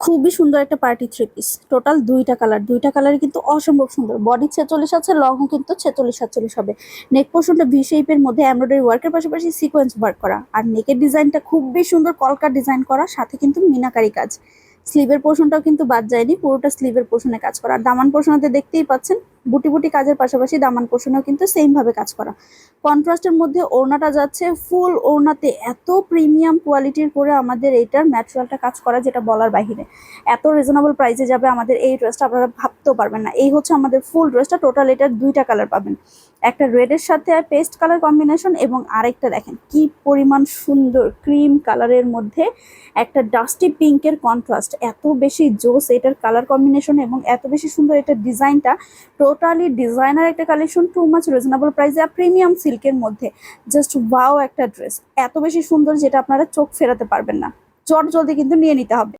খুবই সুন্দর একটা পার্টি থ্রি পিস। টোটাল ২টা কালার। ২টা কালারই কিন্তু অসম্ভব সুন্দর। বডি ৪৬ আছে, লংও কিন্তু ৪৬-৪৭ হবে। নেক পোরশনটা ভি শেপের মধ্যে এমব্রয়ডারি ওয়ার্কের পাশাপাশি সিকোয়েন্স ওয়ার্ক করা। আর নেকের ডিজাইনটা খুবই সুন্দর কলকা ডিজাইন করা, সাথে কিন্তু মিনাকারি কাজ। স্লিভের পোরশনটাও কিন্তু বাদ যায়নি, পুরোটা স্লিভের পোরশনে কাজ করা। আর দামান পোরশনতে দেখতেই পাচ্ছেন বুটি, বুটি কাজের পাশাপাশি দামান পোরশনেও কিন্তু সেম ভাবে কাজ করা। কন্ট্রাস্টের মধ্যে ওড়নাটা যাচ্ছে ফুল ওড়নাতে এত প্রিমিয়াম কোয়ালিটির করে আমাদের এইটার ম্যাটেরিয়ালটা কাজ করা, যেটা বলার বাহিরে। এত রিজনেবল প্রাইসে যাবে আমাদের এই ড্রেসটা, আপনারা ভাবতেও পারবেন না। এই হচ্ছে আমাদের ফুল ড্রেসটা। টোটাল এটার 2টা কালার পাবেন, একটা রেডের সাথে পেস্ট কালার কম্বিনেশন, এবং আরেকটা দেখেন কি পরিমাণ সুন্দর ক্রিম কালারের মধ্যে একটা ডাস্টি পিঙ্কের কন্ট্রাস্ট। এত বেশি জোস এটার কালার কম্বিনেশন এবং এত বেশি সুন্দর এটার ডিজাইনটা। টোটালি ডিজাইনার একটা কালেকশন, টু মাচ রিজনেবল প্রাইসে আর প্রিমিয়াম সিল্কের মধ্যে। জাস্ট ওয়াও একটা ড্রেস, এত বেশি সুন্দর যেটা আপনারা চোখ ফেরাতে পারবেন না। চট জলদি কিন্তু নিয়ে নিতে হবে।